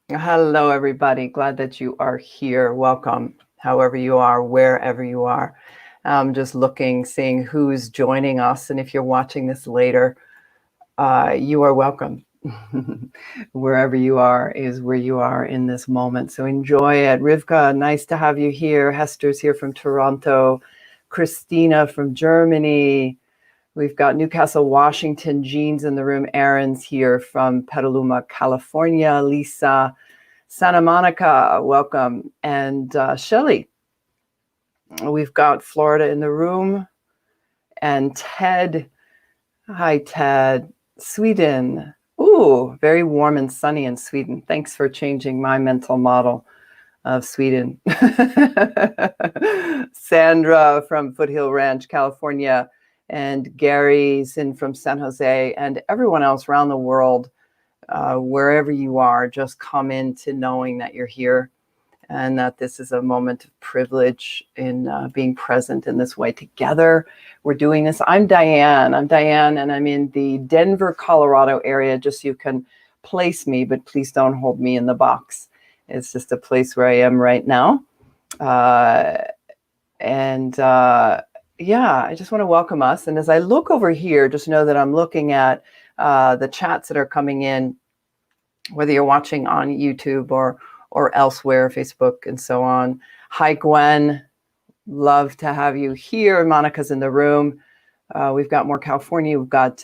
Hello, everybody. Glad that you are here. Welcome, however you are, wherever you are. I'm just looking, seeing who's joining us. And if you're watching this later, you are welcome. Wherever you are is where you are in this moment. So enjoy it. Rivka, nice to have you here. Hester's here from Toronto. Christina from Germany. We've got Newcastle, Washington, Jean's in the room. Aaron's here from Petaluma, California. Lisa, Santa Monica, welcome. And Shelley, we've got Florida in the room. And Ted, hi Ted. Sweden, ooh, very warm and sunny in Sweden. Thanks for changing my mental model of Sweden. Sandra from Foothill Ranch, California. And Gary's in from San Jose, and everyone else around the world, wherever you are, just come into knowing that you're here and that this is a moment of privilege in being present in this way together. We're doing this. I'm Diane, and I'm in the Denver, Colorado area, just so you can place me, but please don't hold me in the box. It's just a place where I am right now. Yeah, I just want to welcome us. And as I look over here, just know that I'm looking at the chats that are coming in, whether you're watching on YouTube or elsewhere, Facebook and so on. Hi, Gwen. Love to have you here. Monica's in the room. We've got more California. We've got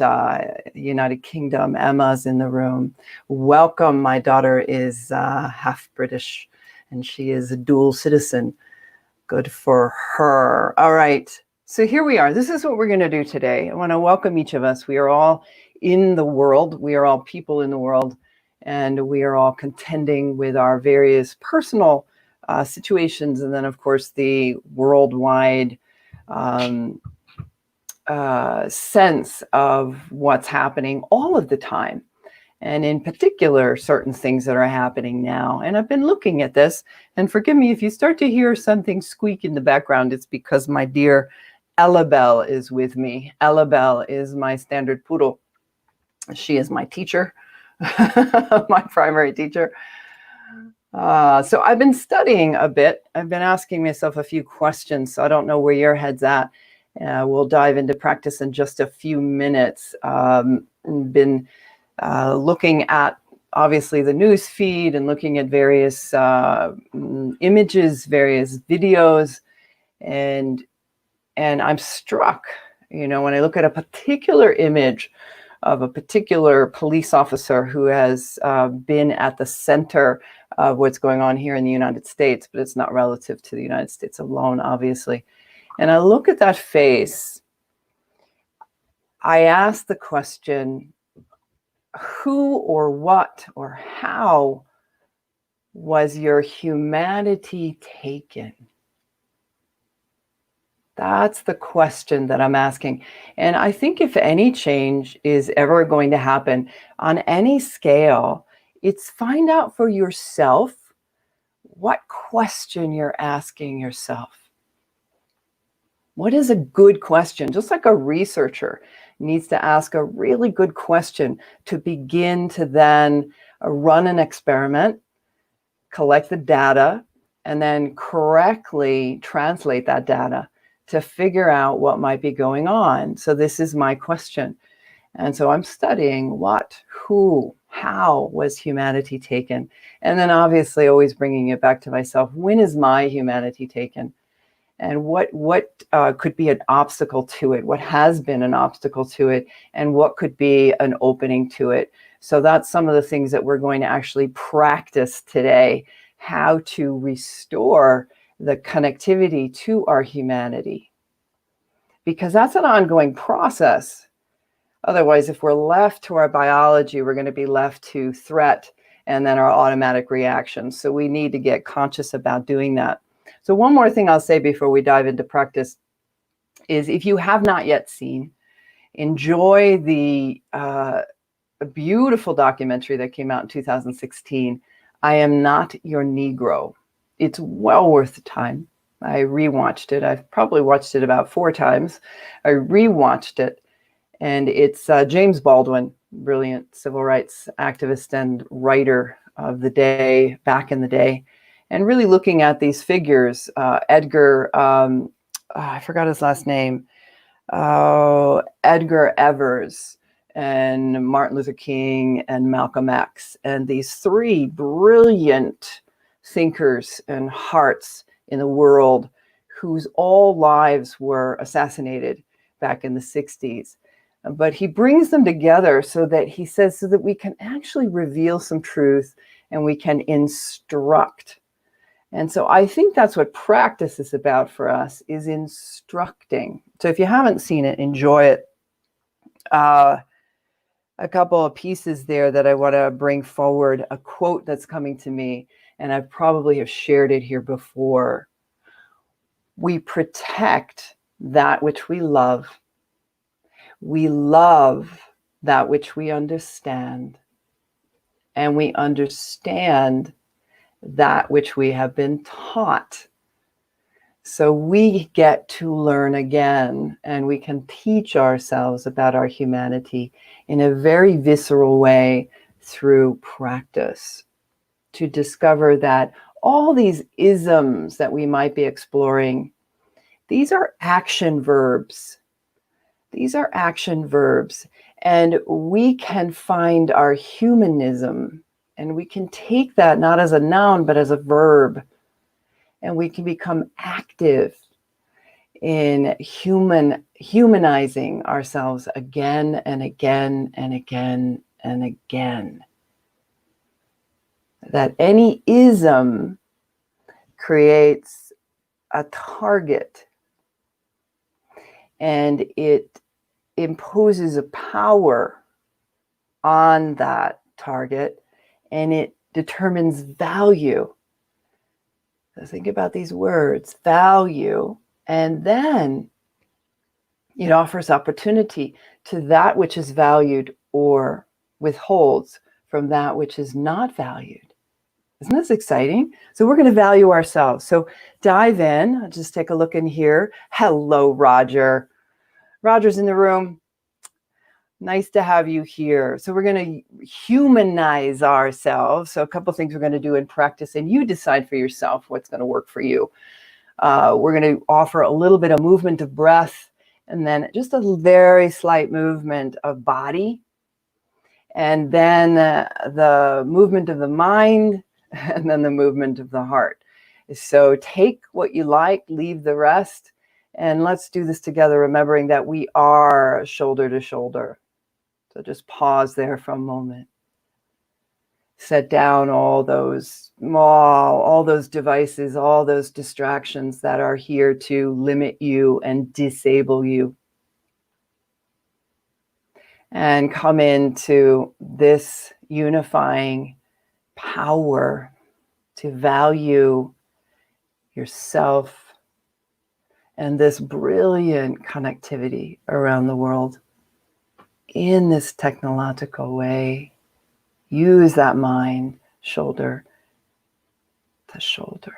United Kingdom. Emma's in the room. Welcome. My daughter is half British, and she is a dual citizen. Good for her. All right. So here we are. This is what we're going to do today. I want to welcome each of us. We are all in the world. We are all people in the world, and we are all contending with our various personal situations, and then, of course, the worldwide sense of what's happening all of the time. And in particular, certain things that are happening now. And I've been looking at this, and forgive me if you start to hear something squeak in the background, it's because my dear Ella Bell is with me. Ella Bell is my standard poodle. She is my teacher, my primary teacher. So I've been studying a bit. I've been asking myself a few questions, so I don't know where your head's at. We'll dive into practice in just a few minutes. Been looking at, obviously, the news feed and looking at various images, various videos, and I'm struck, when I look at a particular image of a particular police officer who has been at the center of what's going on here in the United States, but it's not relative to the United States alone, obviously. And I look at that face, I ask the question, who or what or how was your humanity taken? That's the question that I'm asking. And I think if any change is ever going to happen on any scale, it's find out for yourself what question you're asking yourself. What is a good question? Just like a researcher needs to ask a really good question to begin to then run an experiment, collect the data, and then correctly translate that data to figure out what might be going on. So this is my question. And so I'm studying what, who, how was humanity taken? And then obviously always bringing it back to myself. When is my humanity taken? And what could be an obstacle to it? What has been an obstacle to it? And what could be an opening to it? So that's some of the things that we're going to actually practice today, how to restore the connectivity to our humanity. Because that's an ongoing process. Otherwise, if we're left to our biology, we're going to be left to threat and then our automatic reactions. So we need to get conscious about doing that. So one more thing I'll say before we dive into practice is if you have not yet seen, enjoy the beautiful documentary that came out in 2016, I Am Not Your Negro. It's well worth the time. I rewatched it. I've probably watched it about 4 times. I rewatched it. And it's James Baldwin, brilliant civil rights activist and writer of the day, back in the day, and really looking at these figures, Edgar, I forgot his last name, Edgar Evers and Martin Luther King and Malcolm X, and these three brilliant thinkers and hearts in the world whose all lives were assassinated back in the 60s. But he brings them together so that he says, so that we can actually reveal some truth and we can instruct. And so I think that's what practice is about for us, is instructing. So if you haven't seen it, enjoy it. A couple of pieces there that I want to bring forward, a quote that's coming to me, and I probably have shared it here before. We protect that which we love. We love that which we understand. And we understand that which we have been taught. So we get to learn again, and we can teach ourselves about our humanity in a very visceral way through practice, to discover that all these isms that we might be exploring, these are action verbs. These are action verbs, and we can find our humanism, and we can take that not as a noun, but as a verb. And we can become active in humanizing ourselves again and again and again and again. That any ism creates a target, and it imposes a power on that target, and it determines value. So think about these words, value, and then it offers opportunity to that which is valued or withholds from that which is not valued. Isn't this exciting? So we're going to value ourselves. So dive in. I'll just take a look in here. Hello, Roger. Roger's in the room. Nice to have you here. So we're going to humanize ourselves. So a couple of things we're going to do in practice, and you decide for yourself what's going to work for you. We're going to offer a little bit of movement of breath, and then just a very slight movement of body, and then the movement of the mind, and then the movement of the heart. So take what you like, leave the rest, and let's do this together, remembering that we are shoulder to shoulder. So just pause there for a moment. Set down all those devices, all those distractions that are here to limit you and disable you. And come into this unifying power to value yourself and this brilliant connectivity around the world. In this technological way, use that mind, shoulder to shoulder.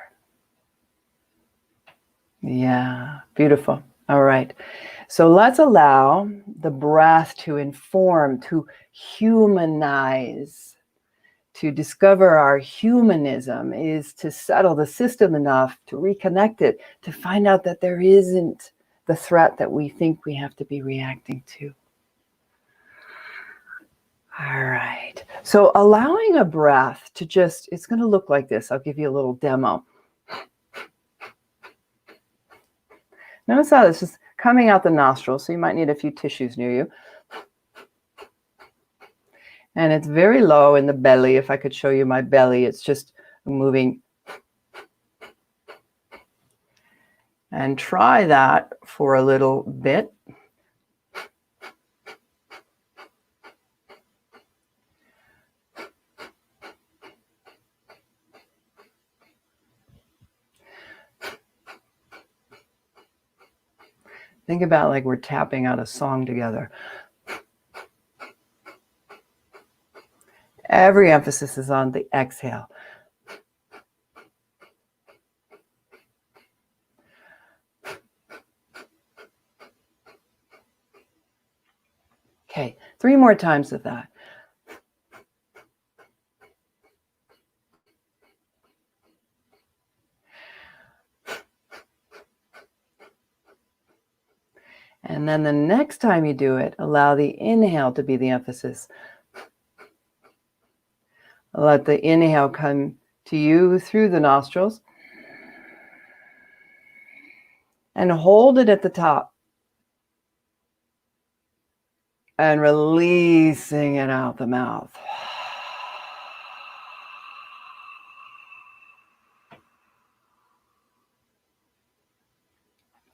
Yeah, beautiful. All right. So let's allow the breath to inform, to humanize, to discover our humanism, is to settle the system enough, to reconnect it, to find out that there isn't the threat that we think we have to be reacting to. All right. So allowing a breath to just, it's going to look like this. I'll give you a little demo. Notice how this is coming out the nostril, so you might need a few tissues near you. And it's very low in the belly. If I could show you my belly, it's just moving. And try that for a little bit. Think about like we're tapping out a song together. Every emphasis is on the exhale. Okay, 3 more times of that. And then the next time you do it, allow the inhale to be the emphasis. Let the inhale come to you through the nostrils. And hold it at the top. And releasing it out the mouth.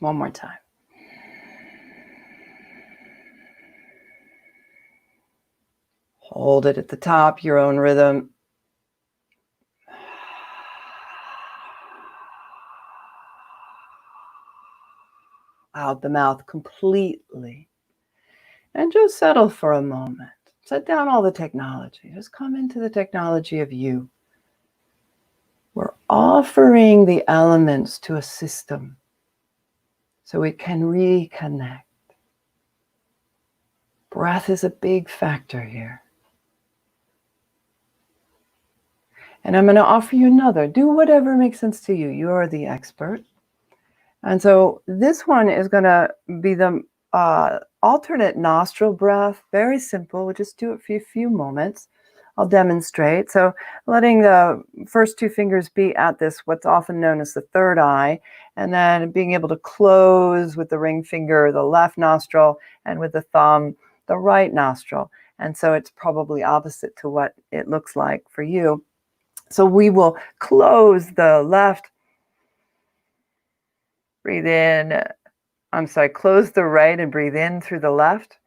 One more time. Hold it at the top, your own rhythm. Out the mouth completely. And just settle for a moment. Set down all the technology. Just come into the technology of you. We're offering the elements to a system so it can reconnect. Breath is a big factor here. And I'm going to offer you another. Do whatever makes sense to you. You're the expert. And so this one is going to be the alternate nostril breath. Very simple. We'll just do it for a few moments. I'll demonstrate. So letting the first two fingers be at this, what's often known as the third eye, and then being able to close with the ring finger, the left nostril, and with the thumb, the right nostril. And so it's probably opposite to what it looks like for you. So we will close the left, breathe in, close the right and breathe in through the left.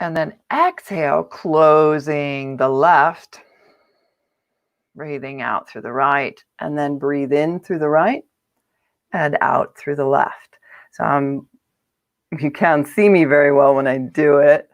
And then exhale, closing the left, breathing out through the right, and then breathe in through the right and out through the left. So you can't see me very well when I do it.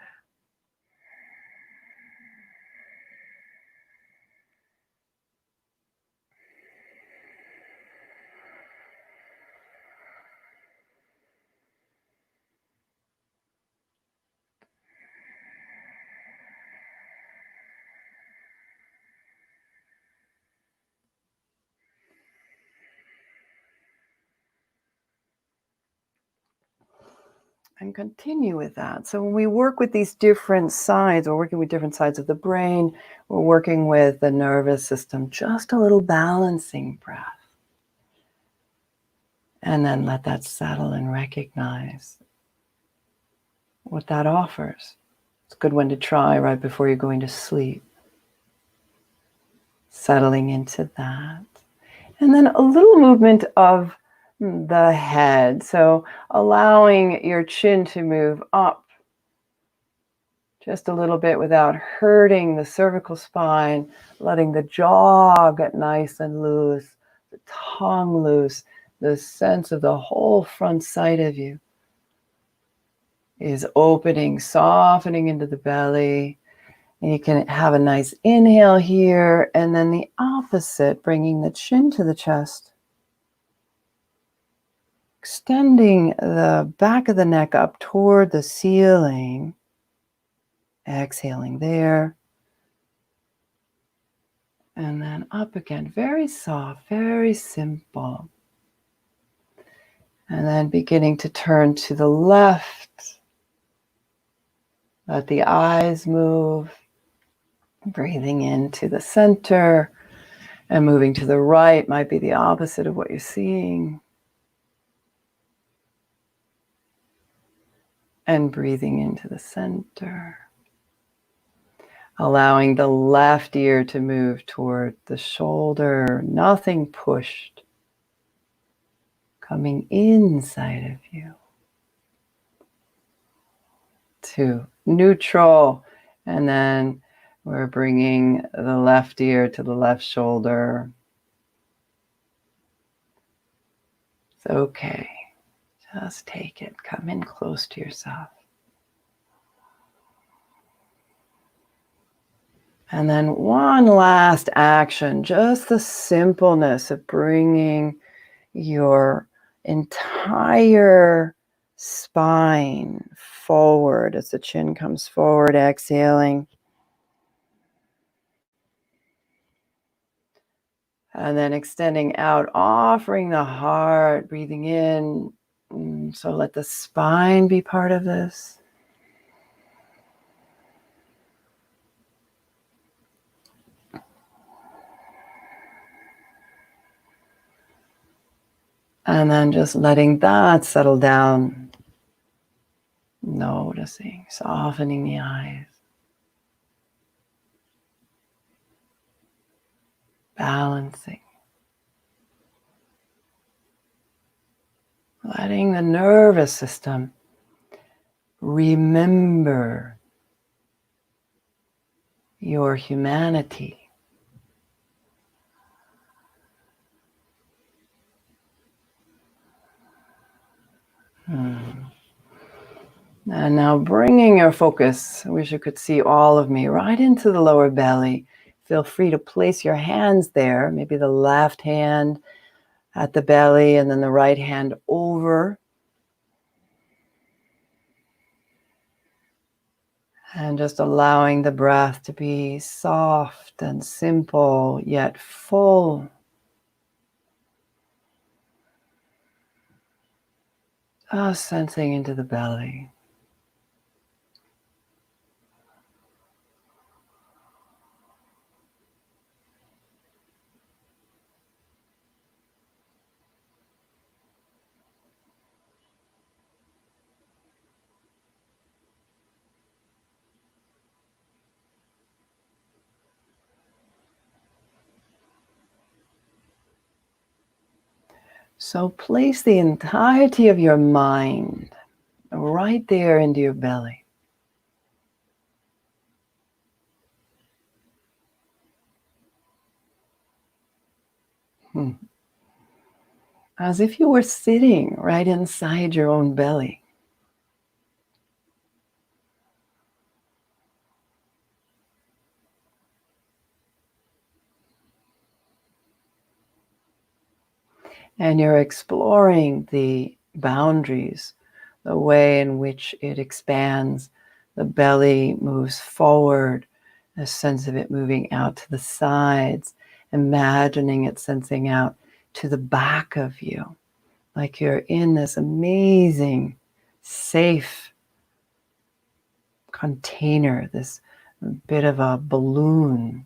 And continue with that. So when we work with these different sides, we're working with different sides of the brain, we're working with the nervous system, just a little balancing breath. And then let that settle and recognize what that offers. It's a good one to try right before you're going to sleep. Settling into that. And then a little movement of the head. So allowing your chin to move up just a little bit without hurting the cervical spine, letting the jaw get nice and loose, the tongue loose, the sense of the whole front side of you is opening, softening into the belly. And you can have a nice inhale here, and then the opposite, bringing the chin to the chest. Extending the back of the neck up toward the ceiling. Exhaling there. And then up again. Very soft, very simple. And then beginning to turn to the left. Let the eyes move. Breathing into the center. And moving to the right might be the opposite of what you're seeing. And breathing into the center. Allowing the left ear to move toward the shoulder, nothing pushed. Coming inside of you. To neutral. And then we're bringing the left ear to the left shoulder. It's okay. Just take it. Come in close to yourself. And then one last action, just the simpleness of bringing your entire spine forward as the chin comes forward, exhaling. And then extending out, offering the heart, breathing in, So let the spine be part of this. And then just letting that settle down. Noticing, softening the eyes. Balancing. Letting the nervous system remember your humanity. And now bringing your focus, I wish you could see all of me, right into the lower belly. Feel free to place your hands there, maybe the left hand at the belly and then the right hand over. And just allowing the breath to be soft and simple, yet full. Just sensing into the belly. So place the entirety of your mind right there into your belly. As if you were sitting right inside your own belly. And you're exploring the boundaries, the way in which it expands. The belly moves forward, a sense of it moving out to the sides, imagining it sensing out to the back of you, like you're in this amazing, safe container, this bit of a balloon.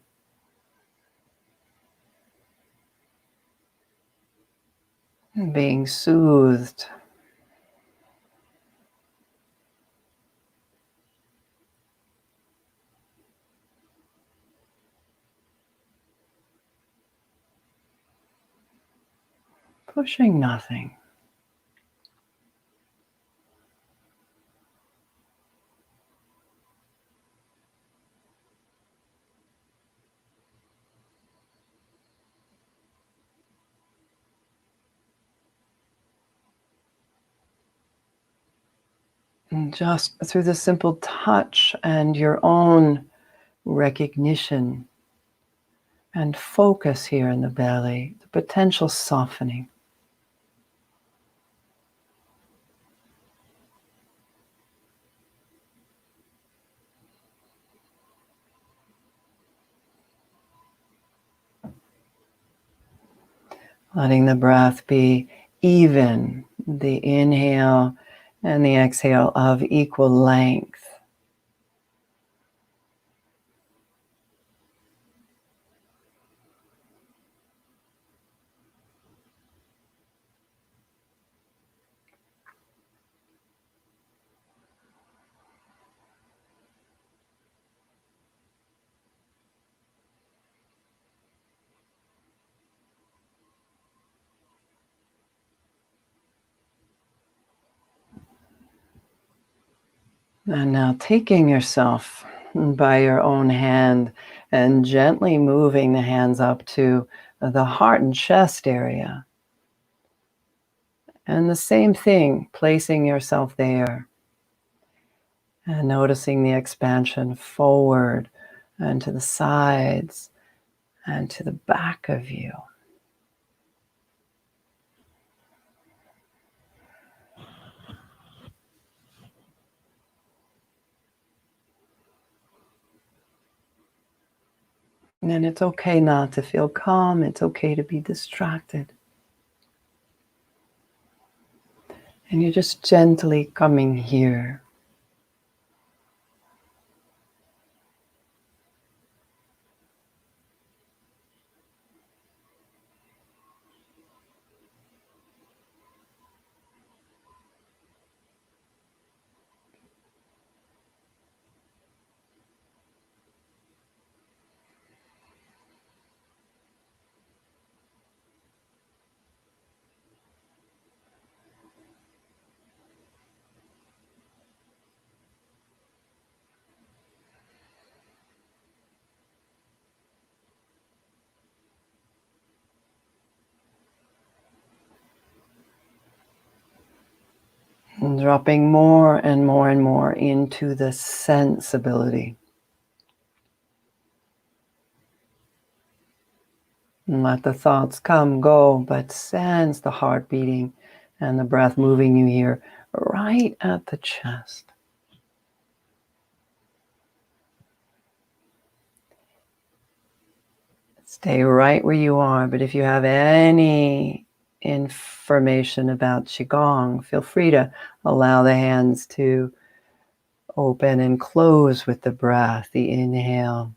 Being soothed. Pushing nothing. And just through the simple touch and your own recognition and focus here in the belly, the potential softening. Letting the breath be even, the inhale and the exhale of equal length. And now taking yourself by your own hand and gently moving the hands up to the heart and chest area. And the same thing, placing yourself there and noticing the expansion forward and to the sides and to the back of you. And it's okay not to feel calm. It's okay to be distracted. And you're just gently coming here. And dropping more and more and more into the sensibility. And let the thoughts come, go, but sense the heart beating and the breath moving you here, right at the chest. Stay right where you are, but if you have any information about Qigong, feel free to allow the hands to open and close with the breath, the inhale.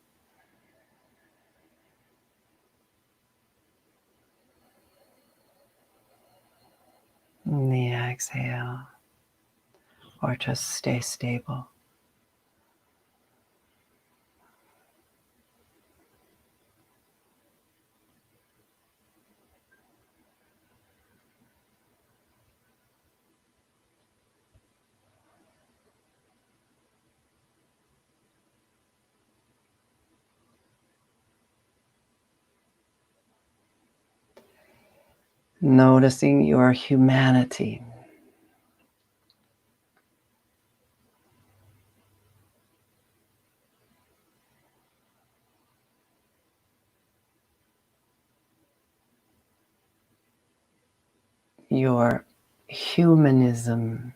And the exhale. Or just stay stable. Noticing your humanity. Your humanism.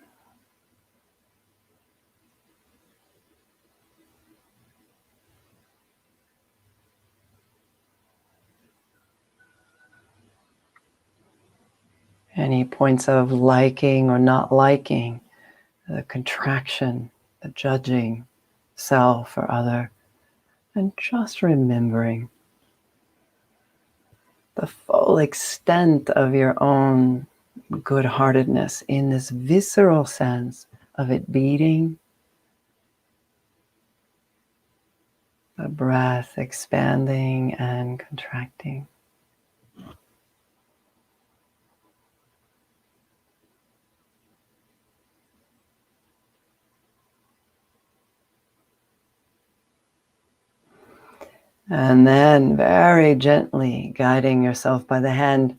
Any points of liking or not liking, the contraction, the judging, self or other, and just remembering the full extent of your own good-heartedness in this visceral sense of it beating, the breath expanding and contracting. And then very gently guiding yourself by the hand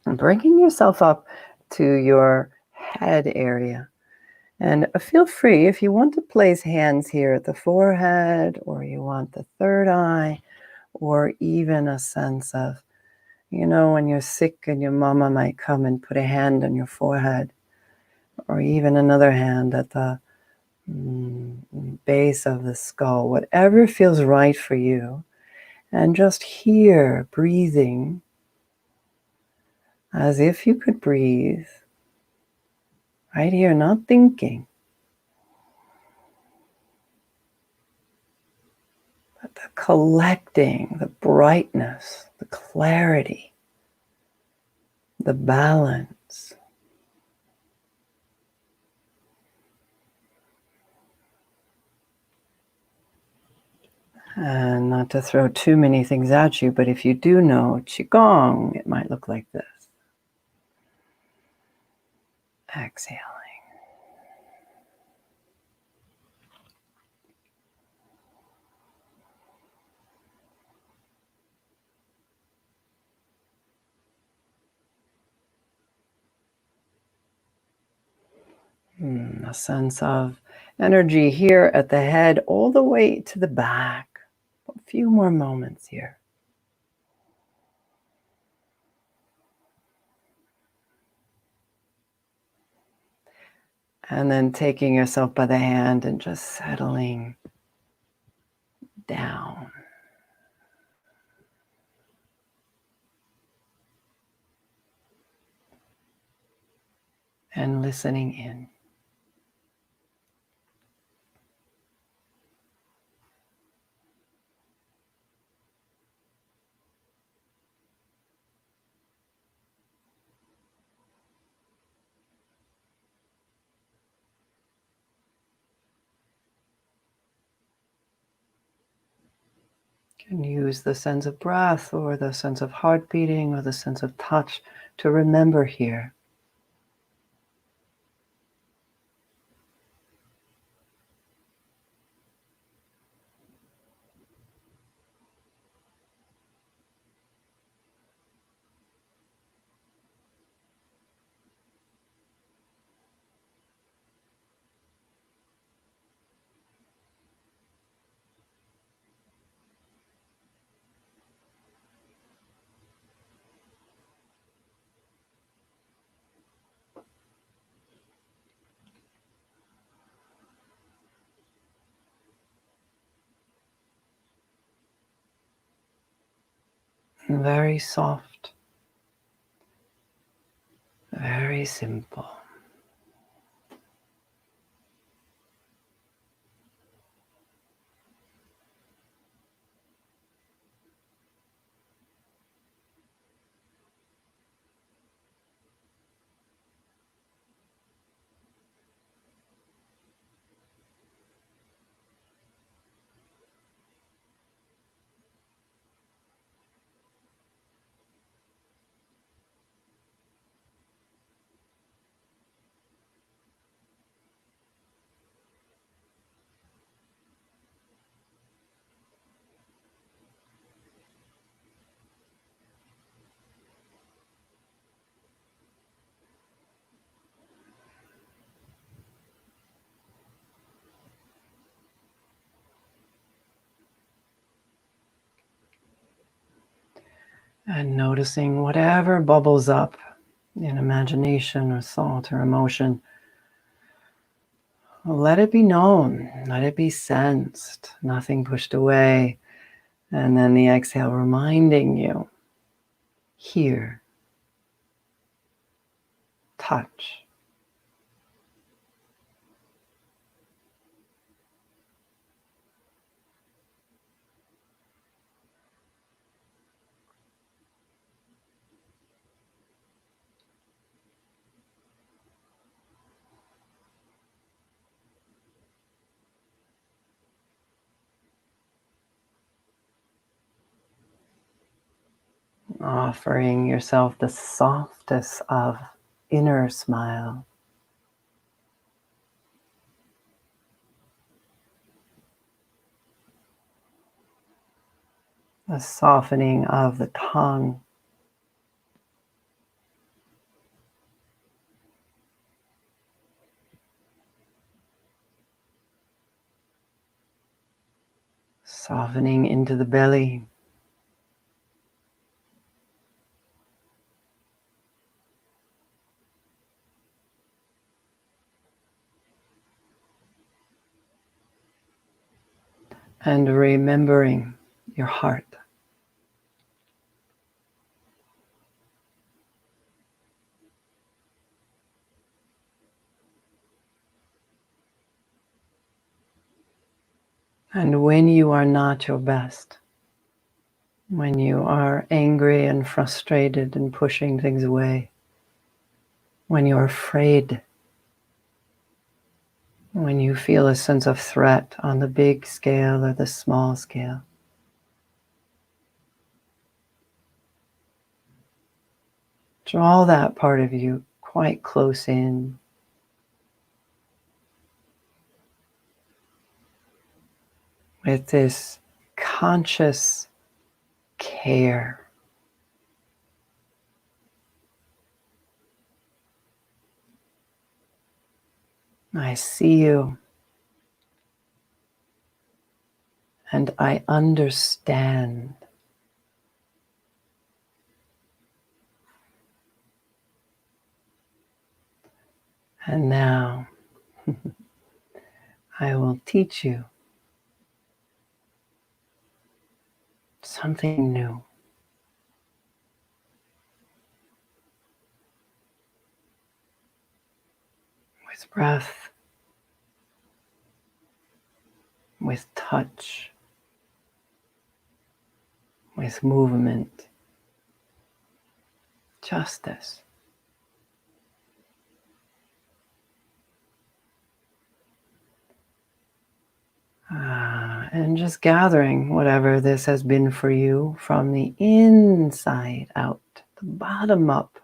and bringing yourself up to your head area. And feel free, if you want to place hands here at the forehead, or you want the third eye, or even a sense of, when you're sick and your mama might come and put a hand on your forehead, or even another hand at the base of the skull, whatever feels right for you. And just here, breathing as if you could breathe right here, not thinking, but the collecting, the brightness, the clarity, the balance. And not to throw too many things at you, but if you do know Qigong, it might look like this. Exhaling. A sense of energy here at the head, all the way to the back. A few more moments here. And then taking yourself by the hand and just settling down. and listening in. You can use the sense of breath or the sense of heart beating or the sense of touch to remember here. Very soft, very simple. And noticing whatever bubbles up in imagination or thought or emotion, let it be known, let it be sensed, nothing pushed away. And then the exhale reminding you, here, touch. Offering yourself the softest of inner smile. A softening of the tongue. Softening into the belly. And remembering your heart. And when you are not your best, when you are angry and frustrated and pushing things away, when you're afraid, when you feel a sense of threat on the big scale or the small scale, draw that part of you quite close in. With this conscious care. I see you and I understand. And now I will teach you something new. breath, with touch, with movement. Just this. And just gathering whatever this has been for you from the inside out, the bottom up.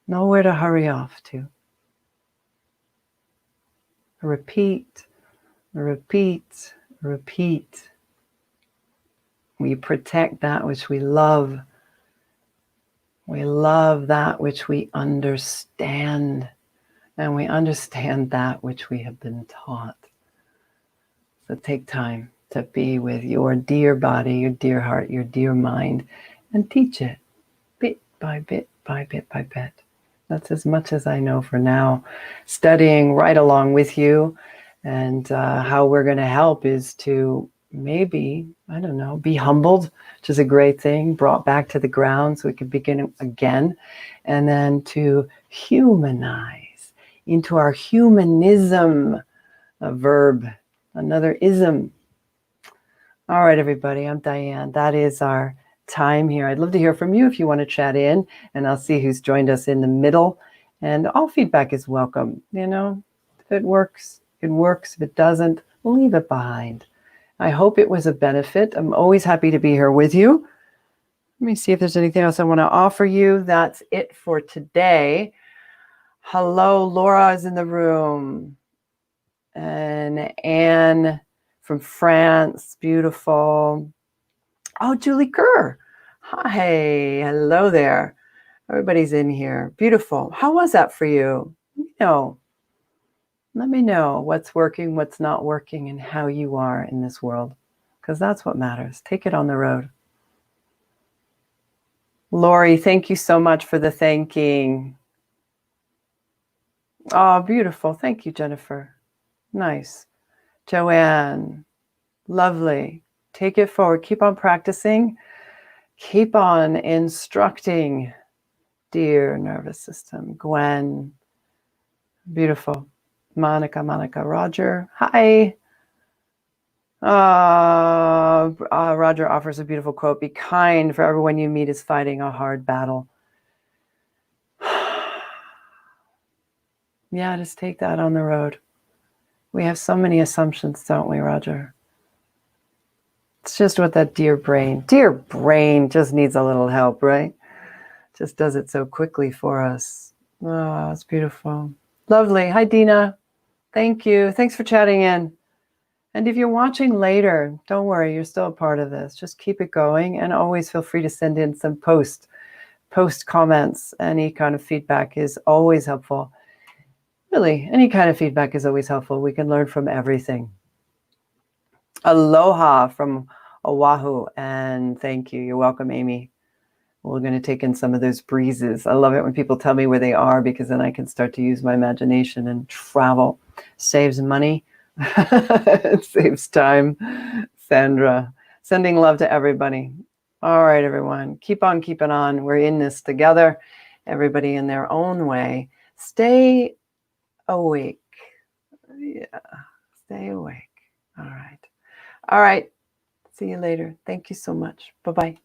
Nowhere to hurry off to. Repeat, repeat, repeat. We protect that which we love. We love that which we understand. And we understand that which we have been taught. So take time to be with your dear body, your dear heart, your dear mind, and teach it bit by bit by bit by bit. That's as much as I know for now. Studying right along with you, and how we're going to help is to maybe, I don't know, be humbled, which is a great thing, brought back to the ground so we can begin again, and then to humanize into our humanism, a verb, another ism. All right, everybody, I'm Diane. That is our time here. I'd love to hear from you if you want to chat in, and I'll see who's joined us in the middle. And all feedback is welcome. You know, if it works, it works. If it doesn't, leave it behind. I hope it was a benefit. I'm always happy to be here with you. Let me see if there's anything else I want to offer you. That's it for today. Hello, Laura is in the room. And Anne from France, beautiful. Oh, Julie Kerr. Hi, hello there. Everybody's in here. Beautiful. How was that for you? Let me know what's working, what's not working, and how you are in this world, because that's what matters. Take it on the road. Lori, thank you so much for the thanking. Oh, beautiful. Thank you, Jennifer. Nice. Joanne, lovely. Take it forward. Keep on practicing. Keep on instructing. Dear nervous system. Gwen, beautiful. Monica, Roger, hi. Roger offers a beautiful quote. Be kind, for everyone you meet is fighting a hard battle. Yeah, just take that on the road. We have so many assumptions, don't we, Roger? It's just what that dear brain just needs a little help, right? Just does it so quickly for us. Oh, it's beautiful. Lovely. Hi, Dina. Thank you. Thanks for chatting in. And if you're watching later, don't worry, you're still a part of this. Just keep it going, and always feel free to send in some post comments. Any kind of feedback is always helpful. Really, any kind of feedback is always helpful. We can learn from everything. Aloha from Oahu, and thank you. You're welcome, Amy. We're going to take in some of those breezes. I love it when people tell me where they are, because then I can start to use my imagination and travel. Saves money. It saves time. Sandra, sending love to everybody. All right, everyone. Keep on keeping on. We're in this together. Everybody in their own way. Stay awake. Yeah, stay awake. All right. All right. See you later. Thank you so much. Bye-bye.